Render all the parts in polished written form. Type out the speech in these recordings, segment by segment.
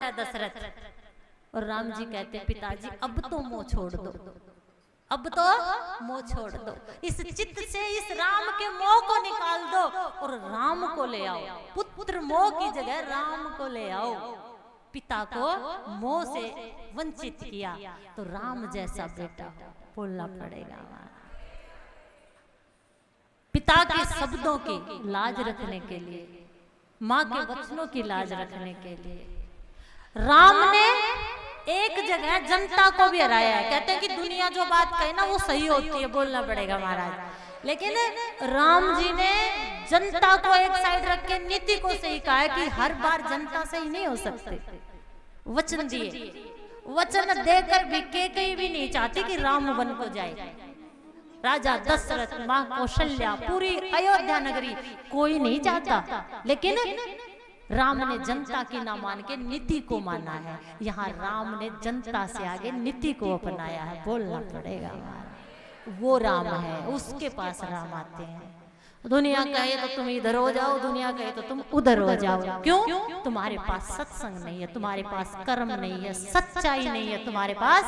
दशरथ। और राम जी कहते पिताजी अब तो मोह छोड़ दो, अब तो मोह छोड़ दो, इस चित्त से इस राम के मोह को निकाल दो और राम को ले आओ। पुत्र मोह की जगह राम को ले आओ। पिता को मोह से वंचित किया तो राम जैसा बेटा बोलना पड़ेगा। पिता के शब्दों की लाज रखने के लिए, माँ के वचनों की लाज रखने के लिए राम ने एक जगह जनता को भी हराया है। कहते हैं कि दुनिया जो बात कहे ना वो सही होती है, बोलना पड़ेगा महाराज। लेकिन राम जी ने जनता को एक साइड रख के नीति को सही कहा है कि हर बार जनता सही नहीं हो सकते। वचन दिए, वचन देकर भी कैकेयी भी नहीं चाहती कि राम वन को जाए। राजा दशरथ, माँ कौशल्या, पूरी अयोध्या नगरी कोई नहीं चाहता, लेकिन राम ने जनता की ना मान के नीति को माना है। यहाँ राम ने जनता से आगे नीति को अपनाया है, बोलना पड़ेगा। वो राम है, उसके पास राम आते हैं। दुनिया कहे तो तुम इधर हो जाओ, दुनिया कहे तो तुम उधर हो जाओ। क्यों? तुम्हारे पास सत्संग नहीं है, तुम्हारे पास कर्म नहीं है, सच्चाई नहीं है, तुम्हारे पास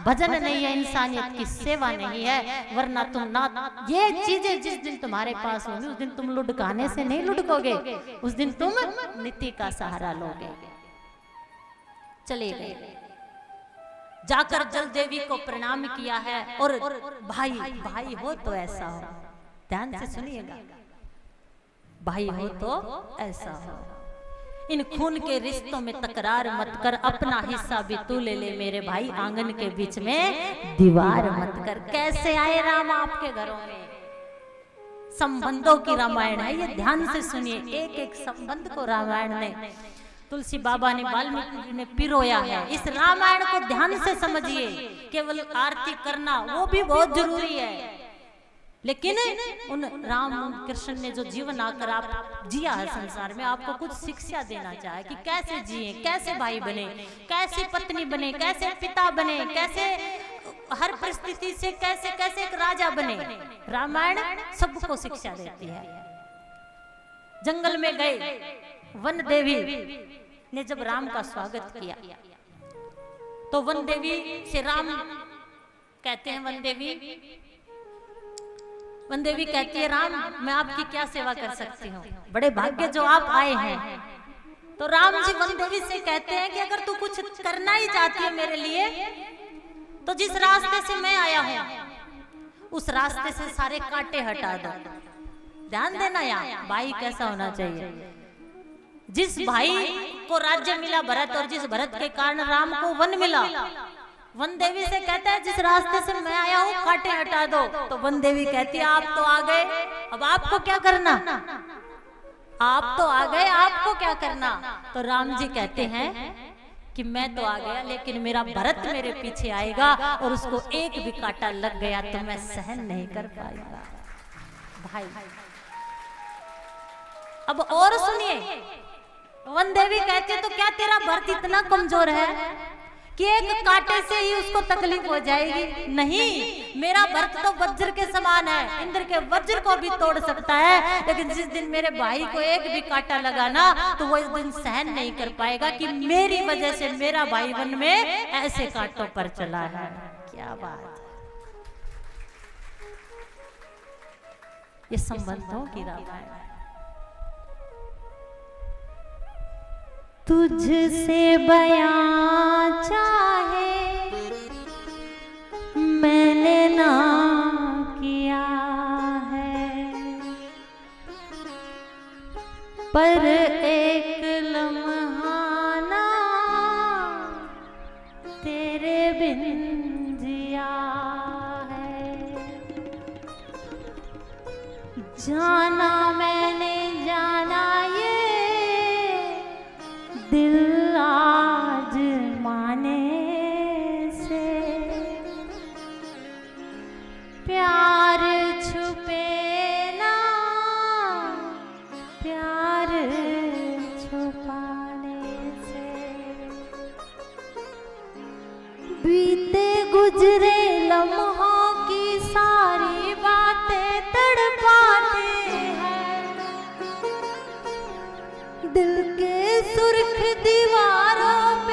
भजन नहीं है, इंसानियत की सेवा नहीं है। वरना तुम ना ये चीजें जिस दिन तुम्हारे पास होंगी उस दिन तुम लुढ़काने से नहीं लुढ़कोगे, उस दिन तुम नीति का सहारा लोगे। चले गए, जाकर जल देवी को प्रणाम किया है। और भाई हो तो ऐसा हो, ध्यान से सुनिएगा, भाई हो तो ऐसा हो। इन खून के रिश्तों में तकरार मत कर, अपना हिस्सा भी तू ले ले मेरे भाई, आंगन के बीच में दीवार मत कर। कैसे आए राम आपके घरों में? संबंधों की रामायण है ये, ध्यान से सुनिए। एक एक संबंध को रामायण ने, तुलसी बाबा ने, वाल्मीकि ने पिरोया है। इस रामायण को ध्यान से समझिए। केवल आरती करना वो भी बहुत जरूरी है, लेकिन उन राम कृष्ण ने जो जीवन आकर आप जिया है संसार में, आपको कुछ शिक्षा देना चाहे कि कैसे जिए, कैसे भाई बने, कैसे पत्नी बने, कैसे पिता बने, कैसे हर परिस्थिति से कैसे कैसे एक राजा बने। रामायण सबको शिक्षा देती है। जंगल में गए, वन देवी ने जब राम का स्वागत किया तो वन देवी से राम कहते हैं, वन देवी कहती है राम मैं आपकी क्या सेवा कर सकती हूँ, बड़े भाग्य जो आप आए हैं। तो राम जी वन देवी से कहते हैं कि अगर तू कुछ करना ही चाहती है मेरे लिए तो जिस रास्ते से मैं आया हूँ उस रास्ते से सारे कांटे हटा दो। ध्यान देना यार, भाई कैसा होना चाहिए। जिस भाई को राज्य मिला भरत, और जिस भरत के कारण राम को वन मिला, वन देवी से कहता है जिस रास्ते से मैं आया हूँ कांटे हटा दो। तो वन देवी कहती है आप तो आ गए, अब आपको क्या करना? आप तो आ गए, आपको क्या करना? तो राम जी कहते हैं कि मैं तो आ गया, लेकिन मेरा भरत मेरे पीछे आएगा और उसको एक भी कांटा लग गया तो मैं सहन नहीं कर पाऊंगा। भाई अब और सुनिए, वन देवी कहती है तो क्या तेरा भरत इतना कमजोर है कि एक कांटे से ही उसको तकलीफ हो जाएगी? नहीं, मेरा भरत तो वज्र के समान है, इंद्र के वज्र को भी तोड़ सकता है। लेकिन जिस दिन मेरे भाई को एक भी कांटा लगाना तो वो इस दिन सहन नहीं कर पाएगा कि मेरी वजह से मेरा भाई वन में ऐसे कांटों पर चला है। क्या बात, ये संबंधों की रामायण। तुझसे बयां चाहे मैंने ना किया है, पर एक लम्हा ना तेरे बिन जिया है। जाना मैंने जाना ये दिल आज माने से, प्यार छुपे ना प्यार छुपाने से, बीते गुजरे लम्हों की सारी बातें तड़पाते हैं, दिल के सुर्ख दीवारों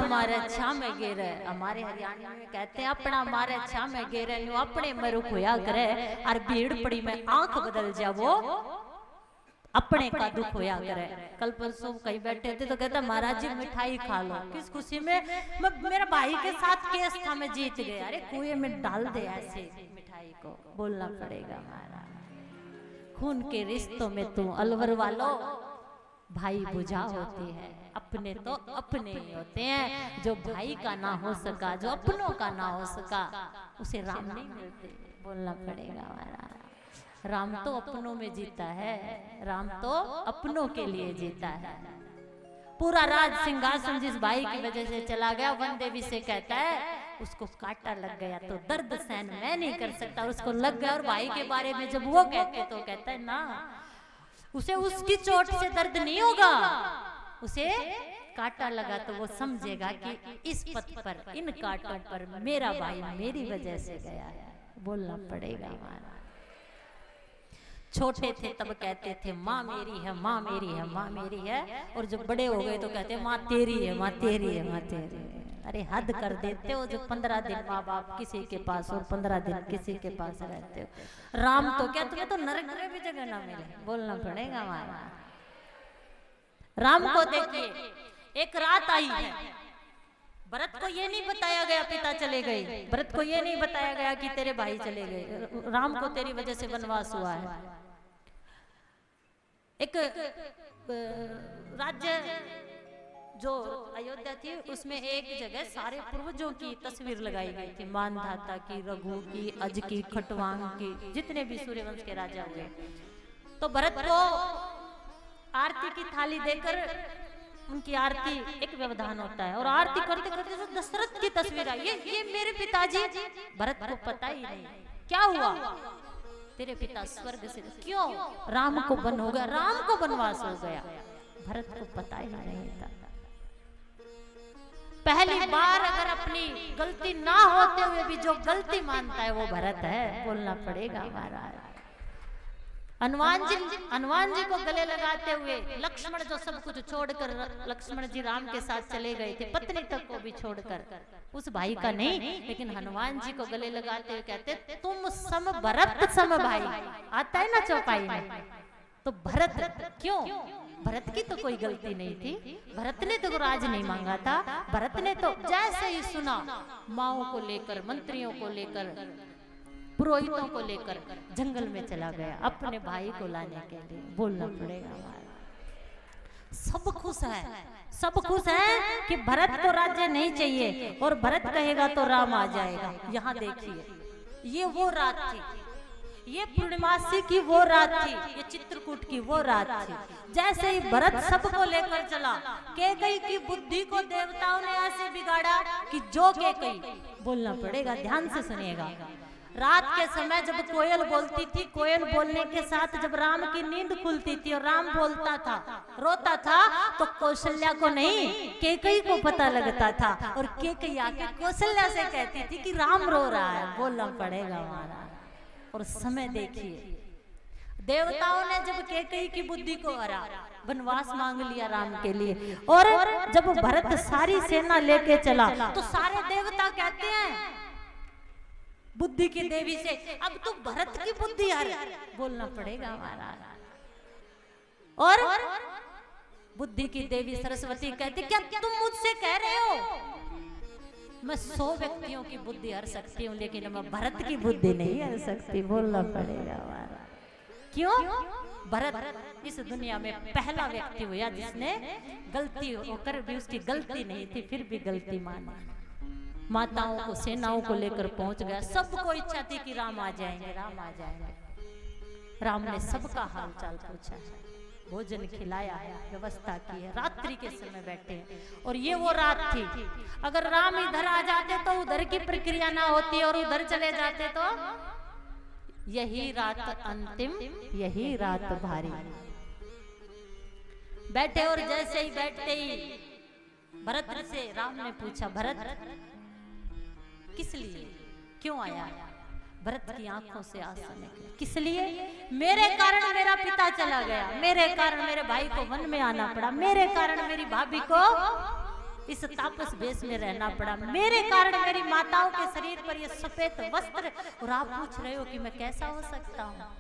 मारे छा में गेरे, हमारे हरियाणा में कहते हैं अपना मारे छा में गेरे, न्यू अपने मरु खोया करे, और भीड़ पड़ी में आंख बदल जा वो अपने का दुख होया करे। कल परसों कहीं बैठे थे तो कहता महाराज जी मिठाई खा लो, किस खुशी में, मेरा भाई के साथ केस था मैं जीत गया। अरे कुएं में डाल दे ऐसे मिठाई को, बोलना पड़ेगा महाराज। खून के रिश्तों में तू अलवर वालों भाई बुझा होती है, अपने तो अपने ही होते हैं। जो भाई का ना हो सका, जो अपनों का ना हो सका, उसे राम नहीं मिलते, बोलना पड़ेगा महाराज। राम तो अपनों में जीता है, राम तो अपनों के लिए जीता है। पूरा राज सिंहासन जिस भाई की वजह से चला गया, वन देवी से कहता है उसको कांटा लग गया तो दर्द सहन मैं नहीं कर सकता, उसको लग गया। और भाई के बारे में जब वो कहते तो कहता है ना, उसे उसकी चोट से दर्द नहीं होगा, उसे कांटा लगा तो वो समझेगा कि इस पथ पर, इन कांटों पर मेरा भाई मेरी वजह से गया है, बोलना पड़ेगा हमारा। छोटे थे तब कहते थे माँ मेरी है, माँ मेरी है, माँ मेरी है, और जब बड़े हो गए तो कहते हैं माँ तेरी है, माँ तेरी है, माँ तेरी है। अरे हद कर देते हो, जो 15 दिन माँ बाप किसी के पास और 15 दिन किसी के पास रहते हो। राम तो क्या तुम्हें तो नरक में भी जगह ना मिले, बोलना पड़ेगा हमारा। राम को देखिए, एक रात आई है, भरत को ये नहीं बताया गया पिता चले गए, भरत को ये नहीं बताया गया कि तेरे भाई चले गए, राम को तेरी वजह से वनवास हुआ है। एक राज्य जो अयोध्या थी, उसमें एक जगह सारे पूर्वजों की तस्वीर लगाई गई थी, मानधाता की, रघु की, अज की, खटवांग की, जितने भी सूर्यवंश के राजा हुए। तो भरत को आरती की थाली देकर उनकी आरती, एक व्यवधान होता है, और आरती करते करते तो दशरथ की तस्वीर आई, ये मेरे पिताजी। भरत को पता ही नहीं क्या हुआ, तेरे पिता स्वर्ग से, क्यों राम को वन हो गया, राम को वनवास हो गया, भरत को पता ही नहीं था। पहली बार अगर अपनी गलती ना होते हुए भी जो गलती मानता है वो भरत है, बोलना पड़ेगा हमारा। हनुमान जी को गले लगाते हुए लक्ष्मण जो सब कुछ छोड़कर, लक्ष्मण जी राम के साथ चले गए थे, पत्नी तक को भी छोड़कर, उस भाई का नहीं, लेकिन हनुमान जी को गले लगाते हुए कहते तुम सम भरत सम भाई, आता है ना चौपाई में। तो भरत क्यों, भरत की तो कोई गलती नहीं थी, भरत ने तो राज नहीं मांगा था, भरत ने तो जैसे ही सुना माओ को लेकर, मंत्रियों को लेकर, पुरोहितों को लेकर जंगल में चला गया अपने भाई को लाने के लिए, बोलना पड़ेगा हमारा। सब खुश है, सब खुश है कि भरत को राज्य नहीं चाहिए, और भरत कहेगा तो राम आ जाएगा। यहाँ देखिए, ये वो रात थी, ये पूर्णिमासी की वो रात थी, ये चित्रकूट की वो रात थी। जैसे ही भरत सबको लेकर चला, कैकेयी की बुद्धि को देवताओं ने ऐसे बिगाड़ा कि जो कैकेयी, बोलना पड़ेगा, ध्यान से सुनिएगा, रात के समय जब कोयल बोलती थी, कोयल बोलने के साथ जब राम की नींद खुलती थी और राम बोलता था, रोता था, तो कौशल्या को नहीं कैकेयी को पता लगता था, और कैकेयी आके कौशल्या से कहती थी कि राम रो रहा है, बोलना पड़ेगा हमारा। और समय देखिए, देवताओं ने जब कैकेयी की बुद्धि को हरा, वनवास मांग लिया राम के लिए, और जब भरत सारी सेना लेके चला तो सारे देवता कहते हैं बुद्धि की देवी से, अब तो भरत की बुद्धि हर, बोलना पड़ेगा हमारा। और बुद्धि की देवी सरस्वती कहती क्या तुम मुझसे कह रहे हो, मैं 100 व्यक्तियों की बुद्धि हर सकती हूँ, लेकिन मैं भरत की बुद्धि नहीं हर सकती, बोलना पड़ेगा हमारा। क्यों, भरत इस दुनिया में पहला व्यक्ति हुआ जिसने गलती होकर भी, उसकी गलती नहीं थी फिर भी गलती मानी, माताओं को, सेनाओं को लेकर पहुंच गया। सबको इच्छा थी कि राम आ जाएंगे, राम आ जाएंगे। राम ने सबका हाल चाल पूछा है, भोजन खिलाया है, व्यवस्था की है, रात्रि के समय बैठे हैं, और ये वो रात थी। अगर राम इधर आ जाते तो उधर की प्रक्रिया ना होती, और उधर चले जाते तो यही रात अंतिम, यही रात भारी। बैठे, और जैसे ही बैठते ही भरत से राम ने पूछा, भरत किस लिए, क्यों आया? भरत की आंखों से आंसू निकले, किस लिए? मेरे कारण मेरा पिता चला गया, मेरे कारण मेरे भाई को वन में आना पड़ा, मेरे कारण मेरी भाभी को इस तापस वेश में रहना पड़ा, मेरे कारण मेरी माताओं के शरीर पर ये सफेद वस्त्र, और आप पूछ रहे हो कि मैं कैसा हो सकता हूँ,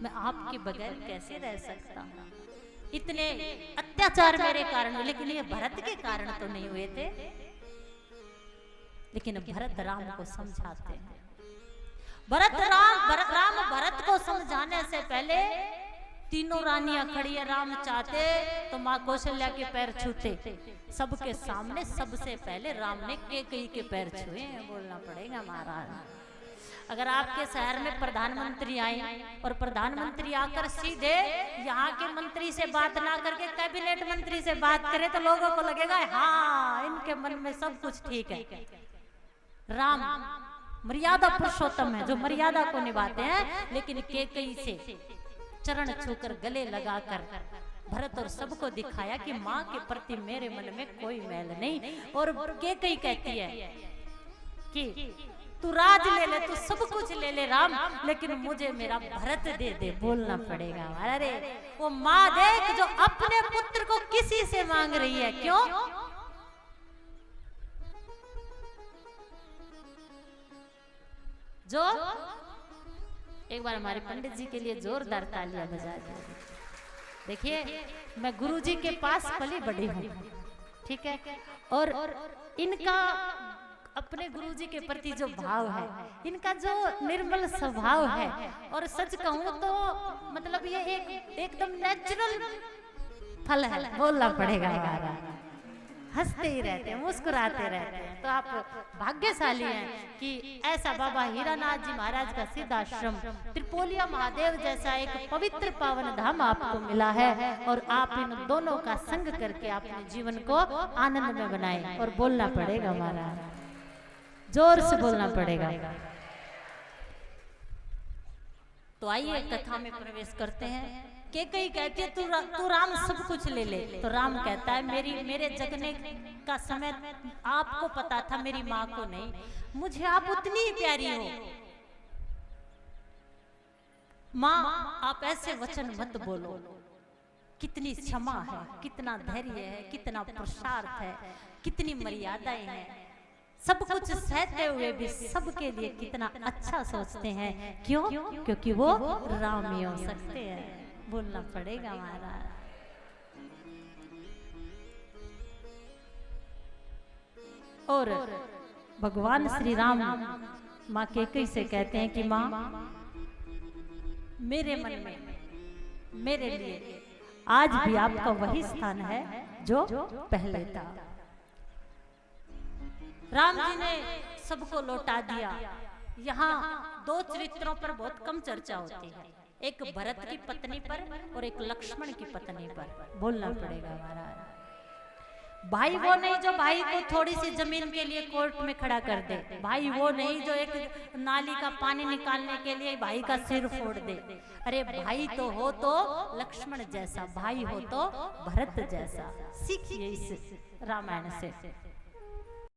मैं आपके बगैर कैसे रह सकता हूँ। इतने अत्याचार मेरे कारण हुए, लेकिन ये भरत के कारण तो नहीं हुए थे। लेकिन भरत राम को समझाते हैं। राम भरत को समझाने से पहले तीनों रानियां खड़ी है, राम चाहते तो माँ कौशल्या के पैर छूते, सबके सामने सबसे पहले राम ने कैकेयी के पैर छुए, बोलना पड़ेगा महाराज। अगर आपके शहर में प्रधानमंत्री आए और प्रधानमंत्री आकर सीधे यहाँ के मंत्री से बात ना करके कैबिनेट मंत्री से बात करे तो लोगों को लगेगा हाँ इनके मन में सब कुछ ठीक है। राम मर्यादा पुरुषोत्तम है जो मर्यादा को निभाते हैं, लेकिन कैकेयी से चरण छूकर गले लगाकर भरत और सबको दिखाया कि माँ के प्रति मेरे मन में कोई मैल नहीं। और कैकेयी कहती है कि तू राज ले ले, तू सब कुछ ले ले राम, लेकिन मुझे मेरा भरत दे दे, बोलना पड़ेगा। अरे वो माँ देख जो अपने पुत्र को किसी से मांग रही है, क्यों? जो एक बार हमारे पंडित जी के लिए जोरदार तालियां बजा दीजिए। देखिए मैं गुरुजी के पास पली बड़ी हूँ, ठीक है, और इनका अपने गुरुजी के प्रति जो भाव है, इनका जो निर्मल स्वभाव है, और सच कहूँ तो मतलब ये एकदम नेचुरल फल है, बोलना पड़ेगा। हंसते ही रहते हैं, मुस्कुराते रहते हैं। तो आप भाग्यशाली हैं कि ऐसा बाबा हीरानाथ जी महाराज का सिद्धाश्रम त्रिपोलिया महादेव जैसा एक पवित्र पावन धाम आपको मिला है, और आप इन दोनों का संग करके अपने जीवन को आनंद में बनाएं। और बोलना पड़ेगा महाराज, जोर से बोलना पड़ेगा। तो आइए कथा में प्रवेश करते हैं। कैकेयी कहती है तू राम सब कुछ ले ले, तो राम कहता है मेरे जगने का समय आपको पता था, मेरी माँ को नहीं, मुझे आप उतनी ही प्यारी हो। माँ आप ऐसे वचन मत बोलो, कितनी क्षमा है, कितना धैर्य है, कितना पुरुषार्थ है, कितनी मर्यादाएं हैं, सब कुछ सहते हुए भी सबके लिए कितना अच्छा सोचते हैं। क्यों? क्योंकि वो राम ही हो सकते हैं, बोलना पड़ेगा महाराज। और भगवान श्री राम माँ कैकेयी से कहते हैं कि माँ मेरे मन में मेरे लिए आज भी आपका वही स्थान है जो पहले था। राम जी ने सबको लौटा दिया। यहाँ दो चरित्रों पर बहुत कम चर्चा होती है, एक भरत की पत्नी पर और एक लक्ष्मण की पत्नी पर, बोलना पड़ेगा महाराज। भाई वो नहीं जो भाई को थोड़ी सी जमीन के लिए कोर्ट में खड़ा कर दे, भाई वो नहीं जो एक नाली का पानी निकालने के लिए भाई का सिर फोड़ दे। अरे भाई तो हो तो लक्ष्मण जैसा, भाई हो तो भरत जैसा। सीखिए इस रामायण से।